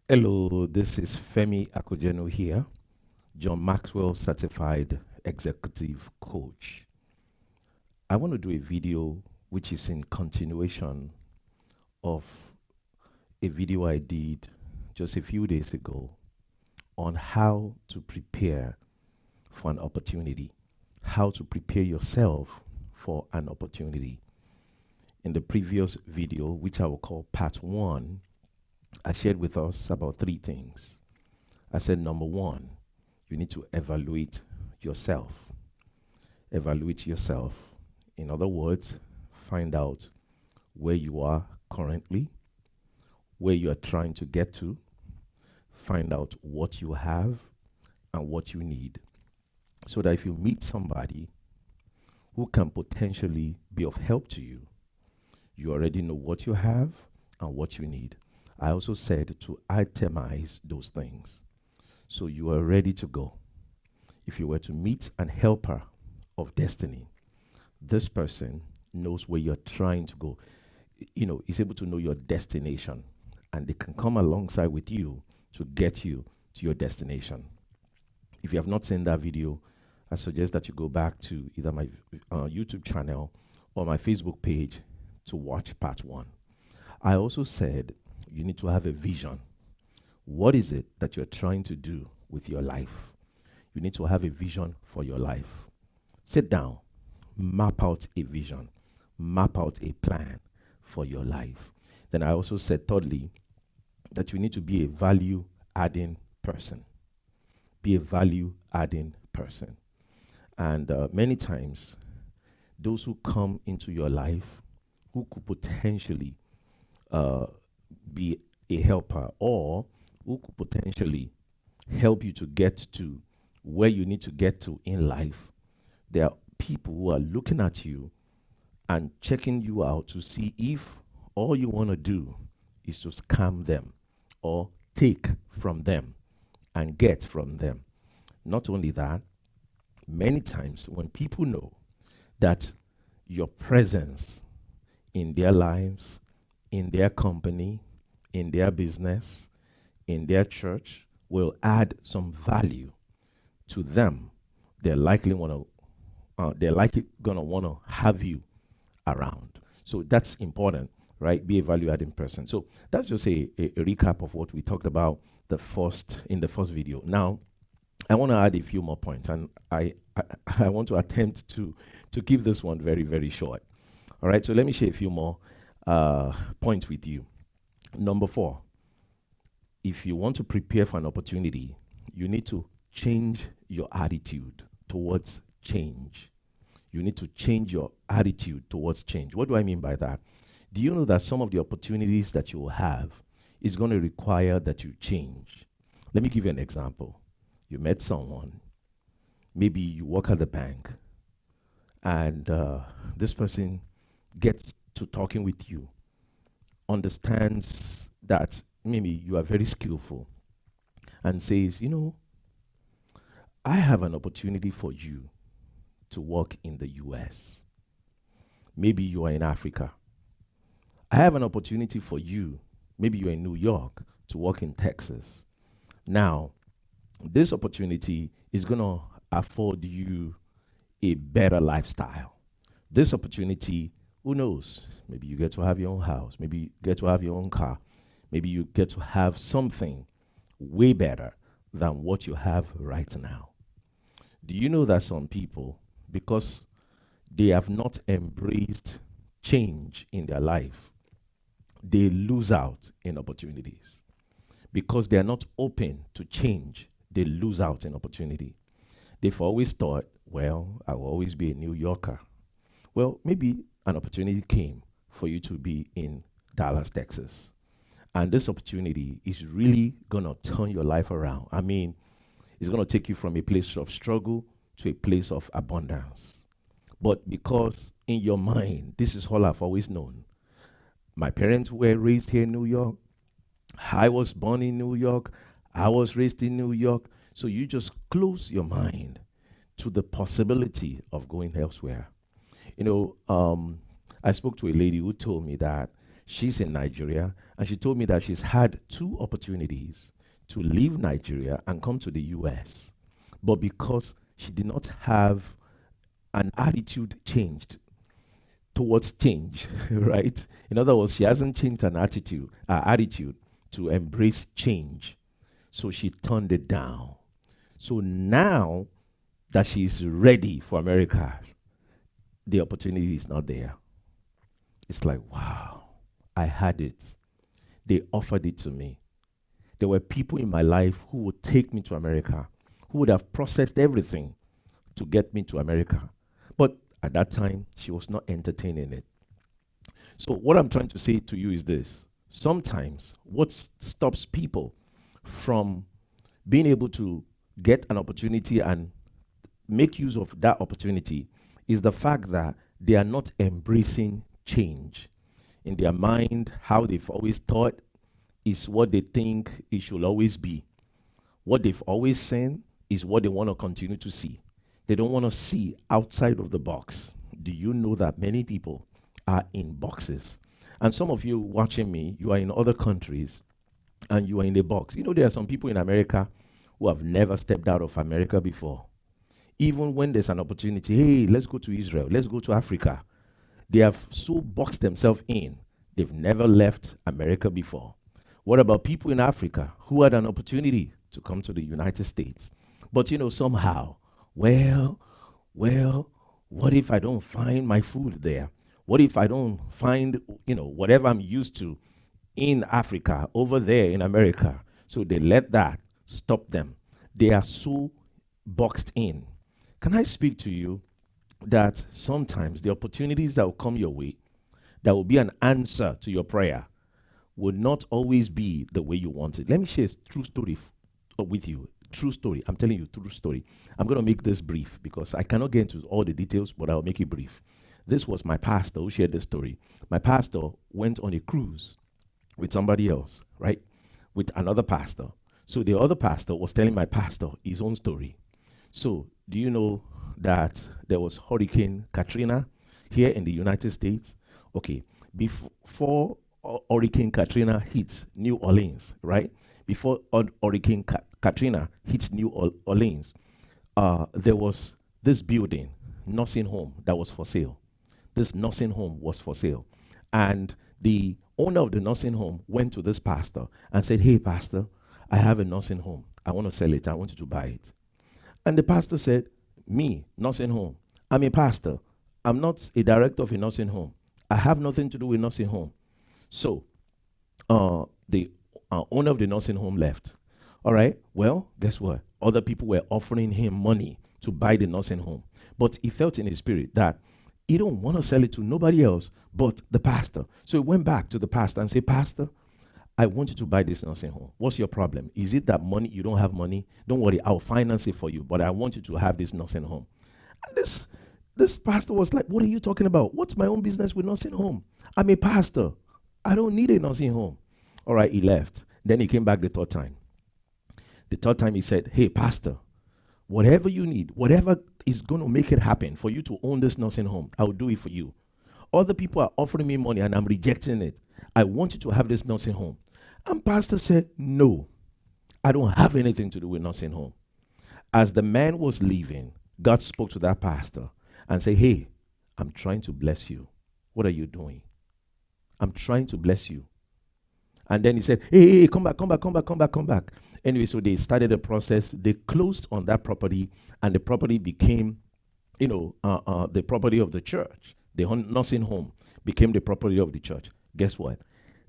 Hello, this is Femi Akojenu here, John Maxwell certified executive coach. I want to do a video which is in continuation of a video I did just a few days ago on how to prepare for an opportunity, how to prepare yourself for an opportunity. In the previous video, which I will call part one, I shared with us about three things. I said, number one, you need to evaluate yourself. Evaluate yourself. In other words, find out where you are currently, where you are trying to get to, find out what you have and what you need. So that if you meet somebody who can potentially be of help to you, you already know what you have and what you need. I also said to itemize those things so you are ready to go. If you were to meet an helper of destiny, this person knows where you're trying to go. Is able to know your destination, and they can come alongside with you to get you to your destination. If you have not seen that video, I suggest that you go back to either my YouTube channel or my Facebook page to watch part one. I also said you need to have a vision. What is it that you're trying to do with your life? You need to have a vision for your life. Sit down, map out a vision, map out a plan for your life. Then I also said, thirdly, that you need to be a value adding person. Be a value adding person. And many times, those who come into your life who could potentially be a helper or who could potentially help you to get to where you need to get to in life, there are people who are looking at you and checking you out to see if all you want to do is to scam them or take from them and get from them. Not only that, many times when people know that your presence in their lives, in their company, in their business, in their church will add some value to them, they're likely gonna want to have you around. So that's important, right? Be a value adding person. So that's just a recap of what we talked about in the first video. Now I want to add a few more points, and I want to attempt to keep this one very, very short. All right, so let me share a few more points with you. Number four, if you want to prepare for an opportunity, you need to change your attitude towards change. You need to change your attitude towards change. What do I mean by that? Do you know that some of the opportunities that you will have is going to require that you change? Let me give you an example. You met someone, maybe you work at the bank, and this person gets to talking with you, understands that maybe you are very skillful, and says, I have an opportunity for you to work in the US. Maybe you are in Africa. I have an opportunity for you, maybe you're in New York, to work in Texas. Now, this opportunity is going to afford you a better lifestyle. This opportunity, who knows? Maybe you get to have your own house. Maybe you get to have your own car. Maybe you get to have something way better than what you have right now. Do you know that some people, because they have not embraced change in their life, they lose out in opportunities? Because they are not open to change, they lose out in opportunity. They've always thought, well, I will always be a New Yorker. Well, maybe an opportunity came for you to be in Dallas, Texas. And this opportunity is really going to turn your life around. I mean, it's going to take you from a place of struggle to a place of abundance. But because in your mind, this is all I've always known. My parents were raised here in New York. I was born in New York. I was raised in New York. So you just close your mind to the possibility of going elsewhere. I spoke to a lady who told me that She's in Nigeria, and she told me that she's had two opportunities to leave Nigeria and come to the US. But because she did not have an attitude changed towards change, right? In other words, she hasn't changed an attitude to embrace change. So she turned it down. So now that she's ready for America, the opportunity is not there. It's like, wow, I had it. They offered it to me. There were people in my life who would take me to America, who would have processed everything to get me to America. But at that time, she was not entertaining it. So, what I'm trying to say to you is this: sometimes what stops people from being able to get an opportunity and make use of that opportunity is the fact that they are not embracing change. In their mind, how they've always thought is what they think it should always be. What they've always seen is what they want to continue to see. They don't want to see outside of the box. Do you know that many people are in boxes? And some of you watching me, you are in other countries and you are in a box. You know, there are some people in America who have never stepped out of America before. Even when there's an opportunity, hey, let's go to Israel, let's go to Africa. They have so boxed themselves in, they've never left America before. What about people in Africa who had an opportunity to come to the United States? But you know, somehow, well, what if I don't find my food there? What if I don't find, whatever I'm used to in Africa over there in America? So they let that stop them. They are so boxed in. Can I speak to you that sometimes the opportunities that will come your way, that will be an answer to your prayer, will not always be the way you want it? Let me share a true story with you. True story. I'm telling you, true story. I'm going to make this brief because I cannot get into all the details, but I'll make it brief. This was my pastor who shared this story. My pastor went on a cruise with somebody else, right? With another pastor. So the other pastor was telling my pastor his own story. So do you know that there was Hurricane Katrina here in the United States? Okay, before Hurricane Katrina hits New Orleans, right? Before Hurricane Katrina hits New Orleans, there was this building, nursing home, that was for sale. This nursing home was for sale. And the owner of the nursing home went to this pastor and said, hey, pastor, I have a nursing home. I want to sell it. I want you to buy it. And the pastor said, me, nursing home, I'm a pastor. I'm not a director of a nursing home. I have nothing to do with nursing home. So the owner of the nursing home left. All right, well, guess what? Other people were offering him money to buy the nursing home. But he felt in his spirit that he don't want to sell it to nobody else but the pastor. So he went back to the pastor and said, Pastor, I want you to buy this nursing home. What's your problem? Is it that money, you don't have money? Don't worry, I'll finance it for you, but I want you to have this nursing home. And this pastor was like, what are you talking about? What's my own business with nursing home? I'm a pastor. I don't need a nursing home. All right, he left. Then he came back the third time. The third time he said, hey, pastor, whatever you need, whatever is going to make it happen for you to own this nursing home, I'll do it for you. Other people are offering me money and I'm rejecting it. I want you to have this nursing home. And pastor said, no, I don't have anything to do with nursing home. As the man was leaving, God spoke to that pastor and said, hey, I'm trying to bless you. What are you doing? I'm trying to bless you. And then he said, hey, come back. Anyway, so they started the process. They closed on that property, and the property became, the property of the church. The nursing home became the property of the church. Guess what?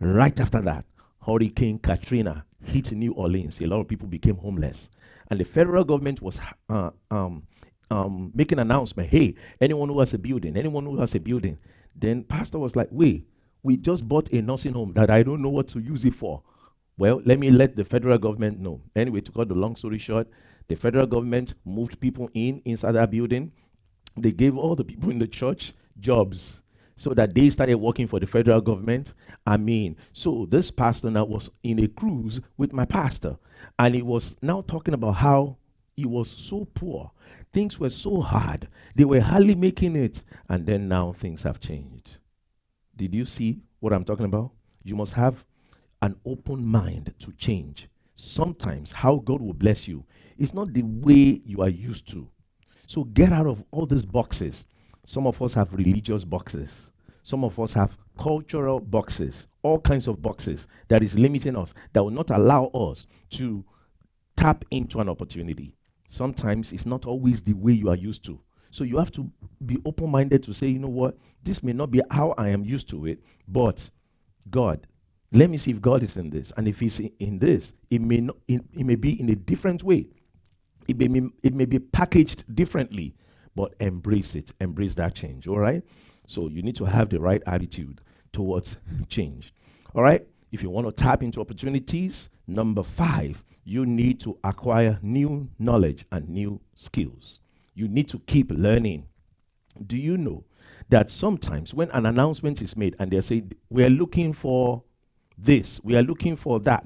Right after that, Hurricane Katrina hit New Orleans. A lot of people became homeless. And the federal government was making an announcement, hey, anyone who has a building. Then pastor was like, wait, we just bought a nursing home that I don't know what to use it for. Well, let me let the federal government know. Anyway, to cut the long story short, the federal government moved people inside that building. They gave all the people in the church jobs so that they started working for the federal government. So this pastor now was in a cruise with my pastor, and he was now talking about how he was so poor. Things were so hard. They were hardly making it. And then now things have changed. Did you see what I'm talking about? You must have an open mind to change. Sometimes how God will bless you is not the way you are used to. So get out of all these boxes. Some of us have religious boxes. Some of us have cultural boxes, all kinds of boxes that is limiting us, that will not allow us to tap into an opportunity. Sometimes it's not always the way you are used to. So you have to be open minded to say, you know what, this may not be how I am used to it, but God, let me see if God is in this. And if He's in this, it may be in a different way. It may be packaged differently, but embrace it. Embrace that change. All right? So you need to have the right attitude towards change. All right? If you want to tap into opportunities, number 5, you need to acquire new knowledge and new skills. You need to keep learning. Do you know that sometimes when an announcement is made and they say, we are looking for this, we are looking for that,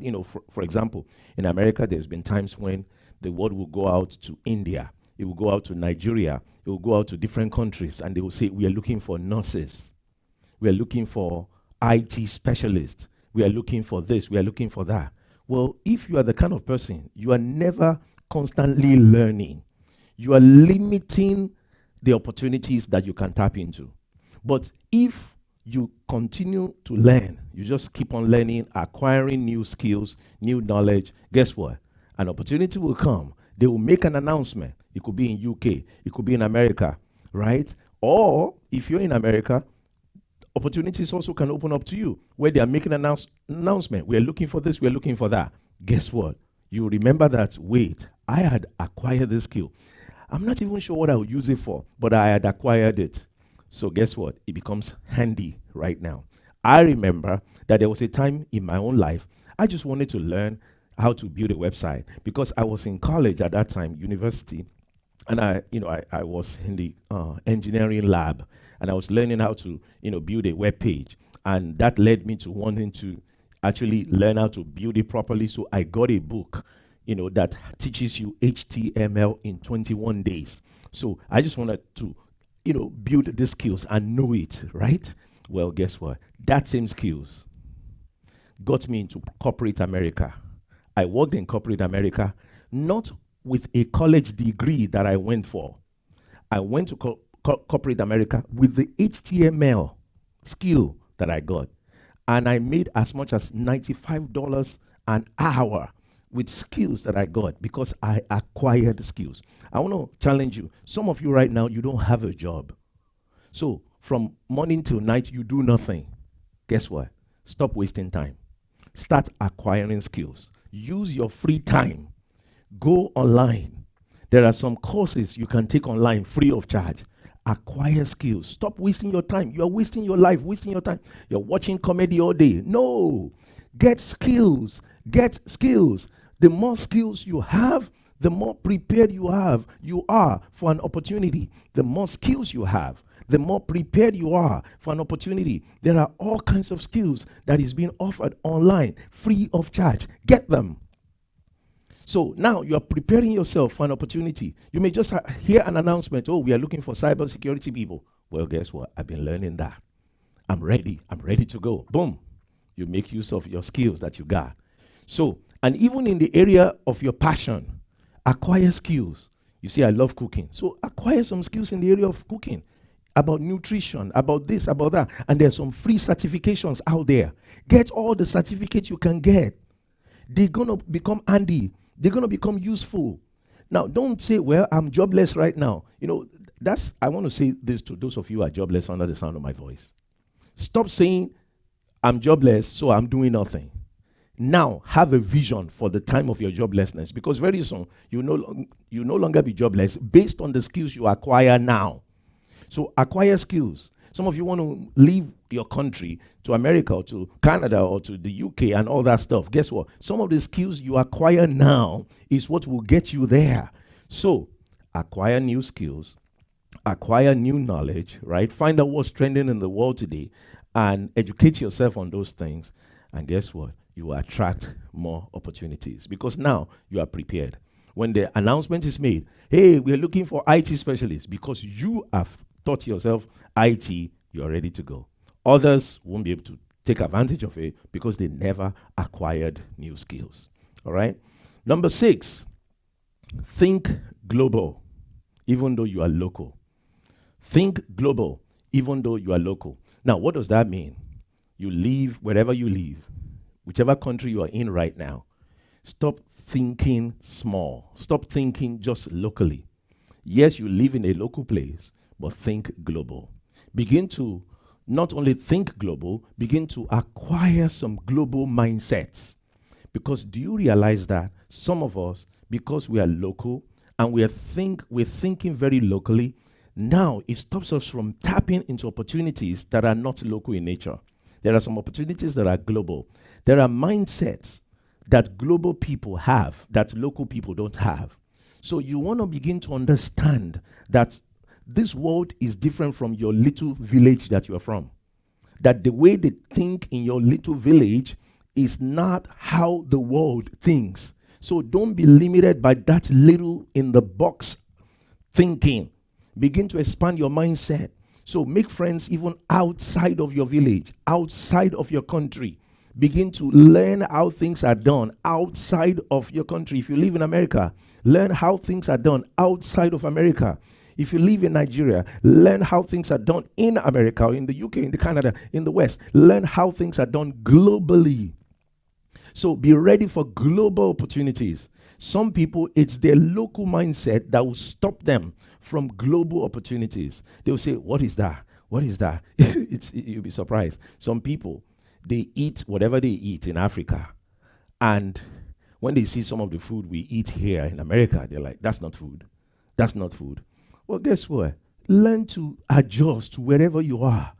for example, in America, there's been times when the word will go out to India, it will go out to Nigeria, it will go out to different countries, and they will say, we are looking for nurses, we are looking for IT specialists, we are looking for this, we are looking for that. Well, if you are the kind of person, you are never constantly learning. You are limiting the opportunities that you can tap into. But if you continue to learn, you just keep on learning, acquiring new skills, new knowledge, guess what? An opportunity will come. They will make an announcement. It could be in UK, it could be in America, right? Or if you're in America, opportunities also can open up to you where they are making an announcement. We are looking for this, we are looking for that. Guess what? You remember that, wait, I had acquired this skill. I'm not even sure what I would use it for, but I had acquired it. So guess what? It becomes handy right now. I remember that there was a time in my own life, I just wanted to learn how to build a website because I was in college at that time, university, and I was in the engineering lab, and I was learning how to, build a web page. And that led me to wanting to actually learn how to build it properly. So I got a book, that teaches you HTML in 21 days. So I just wanted to, build the skills and know it, right? Well, guess what? That same skills got me into corporate America. I worked in corporate America, not with a college degree that I went for. I went to corporate America with the HTML skill that I got. And I made as much as $95 an hour with skills that I got because I acquired skills. I want to challenge you. Some of you right now, you don't have a job. So from morning till night, you do nothing. Guess what? Stop wasting time. Start acquiring skills. Use your free time. Go online. There are some courses you can take online free of charge. Acquire skills. Stop wasting your time. You are wasting your life, wasting your time. You're watching comedy all day. No. Get skills. Get skills. The more skills you have, the more prepared you are for an opportunity. The more skills you have, the more prepared you are for an opportunity. There are all kinds of skills that is being offered online, free of charge. Get them. So now you are preparing yourself for an opportunity. You may just hear an announcement, oh, we are looking for cybersecurity people. Well, guess what? I've been learning that. I'm ready to go. Boom. You make use of your skills that you got. So, and even in the area of your passion, acquire skills. You see, I love cooking. So acquire some skills in the area of cooking, about nutrition, about this, about that. And there's some free certifications out there. Get all the certificates you can get. They're going to become handy. They're going to become useful. Now, don't say, well, I'm jobless right now. I want to say this to those of you who are jobless under the sound of my voice. Stop saying, I'm jobless, so I'm doing nothing. Now, have a vision for the time of your joblessness, because very soon, you no longer be jobless based on the skills you acquire now. So acquire skills. Some of you want to leave your country to America or to Canada or to the UK and all that stuff. Guess what? Some of the skills you acquire now is what will get you there. So acquire new skills, acquire new knowledge, right? Find out what's trending in the world today and educate yourself on those things. And guess what? You will attract more opportunities because now you are prepared. When the announcement is made, hey, we're looking for IT specialists, because you have taught yourself IT, you're ready to go. Others won't be able to take advantage of it because they never acquired new skills. All right. Number 6, think global, even though you are local. Think global, even though you are local. Now, what does that mean? You live wherever you live, whichever country you are in right now. Stop thinking small. Stop thinking just locally. Yes, you live in a local place, but think global. Begin to not only think global, begin to acquire some global mindsets. Because do you realize that some of us, because we are local and we're thinking very locally, now it stops us from tapping into opportunities that are not local in nature. There are some opportunities that are global. There are mindsets that global people have that local people don't have. So you want to begin to understand that this world is different from your little village that you are from. That the way they think in your little village is not how the world thinks. So don't be limited by that little in the box thinking. Begin to expand your mindset. So make friends even outside of your village, outside of your country. Begin to learn how things are done outside of your country. If you live in America, learn how things are done outside of America. If you live in Nigeria, learn how things are done in America, or in the UK, in the Canada, in the West. Learn how things are done globally. So be ready for global opportunities. Some people, it's their local mindset that will stop them from global opportunities. They will say, what is that? What is that? You'll be surprised. Some people, they eat whatever they eat in Africa. And when they see some of the food we eat here in America, they're like, that's not food. That's not food. Well, guess what? Learn to adjust to wherever you are,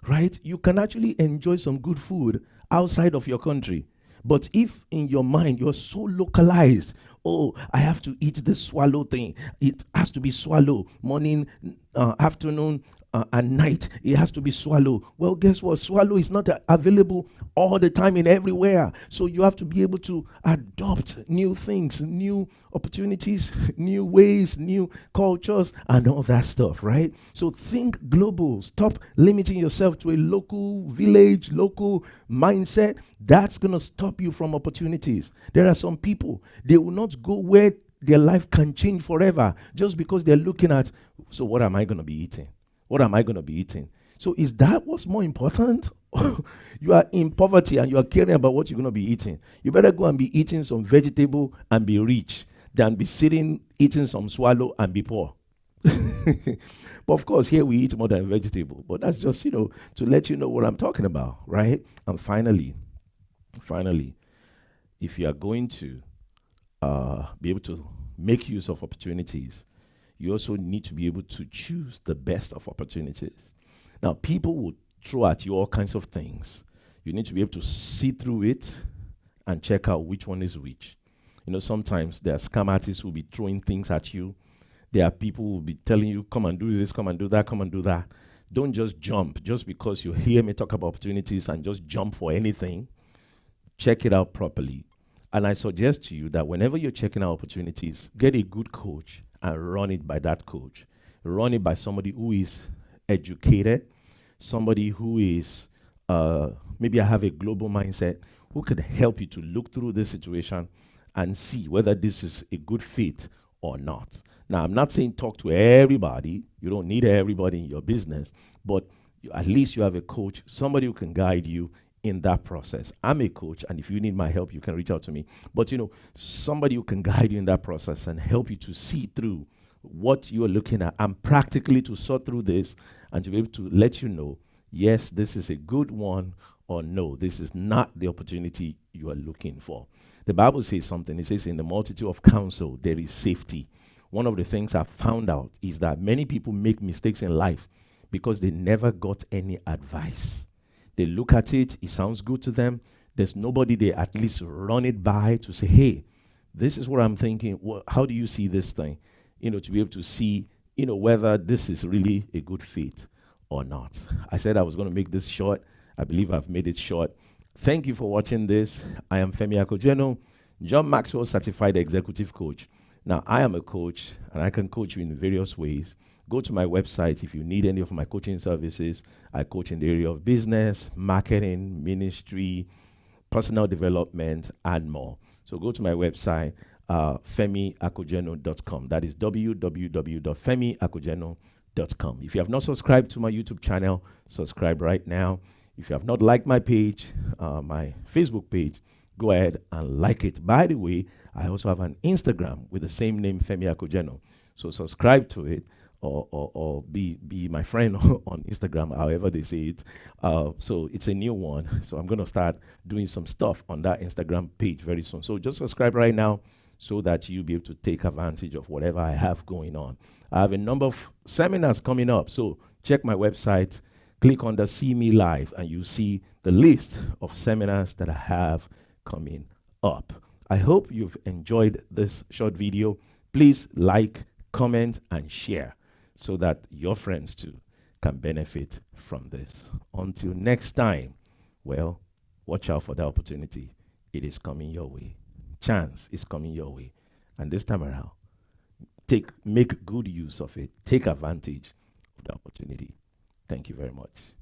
right? You can actually enjoy some good food outside of your country. But if in your mind you're so localized, oh, I have to eat this swallow thing. It has to be swallow, morning, afternoon, and night. It has to be swallow. Well, guess what? Swallow is not available all the time and everywhere. So you have to be able to adopt new things, new opportunities, new ways, new cultures, and all that stuff, right? So think global. Stop limiting yourself to a local village, local mindset. That's going to stop you from opportunities. There are some people, they will not go where their life can change forever just because they're looking at, so what am I going to be eating? What am I going to be eating? So is that what's more important? You are in poverty and you are caring about what you're going to be eating. You better go and be eating some vegetable and be rich than be sitting eating some swallow and be poor. But of course, here we eat more than vegetable. But that's just, to let you know what I'm talking about, right? And finally, if you are going to be able to make use of opportunities, you also need to be able to choose the best of opportunities. Now, people will throw at you all kinds of things. You need to be able to see through it and check out which one is which. Sometimes there are scam artists who will be throwing things at you. There are people who will be telling you, come and do this, come and do that, come and do that. Don't just jump. Just because you hear me talk about opportunities and just jump for anything, check it out properly. And I suggest to you that whenever you're checking out opportunities, get a good coach and run it by that coach. Run it by somebody who is educated, somebody who is, maybe I have a global mindset, who could help you to look through this situation and see whether this is a good fit or not. Now, I'm not saying talk to everybody. You don't need everybody in your business, but at least you have a coach, somebody who can guide you in that process. I'm a coach, and if you need my help, you can reach out to me. But somebody who can guide you in that process and help you to see through what you're looking at and practically to sort through this and to be able to let you know, yes, this is a good one, or no, this is not the opportunity you are looking for. The Bible says something. It says, in the multitude of counsel, there is safety. One of the things I've found out is that many people make mistakes in life because they never got any advice. They look at it, it sounds good to them. There's nobody they at least run it by to say, hey, this is what I'm thinking. How do you see this thing? To be able to see, whether this is really a good fit or not. I said I was going to make this short. I believe I've made it short. Thank you for watching this. I am Femi Akojeno, John Maxwell Certified Executive Coach. Now, I am a coach, and I can coach you in various ways. Go to my website if you need any of my coaching services. I coach in the area of business, marketing, ministry, personal development, and more. So go to my website, femiakojeno.com. That is www.femiakojeno.com. If you have not subscribed to my YouTube channel, subscribe right now. If you have not liked my page, my Facebook page, go ahead and like it. By the way, I also have an Instagram with the same name, Femi Akojeno. So subscribe to it, or be my friend on Instagram, however they say it. So it's a new one. So I'm going to start doing some stuff on that Instagram page very soon. So just subscribe right now so that you'll be able to take advantage of whatever I have going on. I have a number of seminars coming up. So check my website, click on the See Me Live, and you see the list of seminars that I have coming up. I hope you've enjoyed this short video. Please like, comment, and share so that your friends too can benefit from this. Until next time, well, watch out for the opportunity. It is coming your way. Chance is coming your way. And this time around, make good use of it. Take advantage of the opportunity. Thank you very much.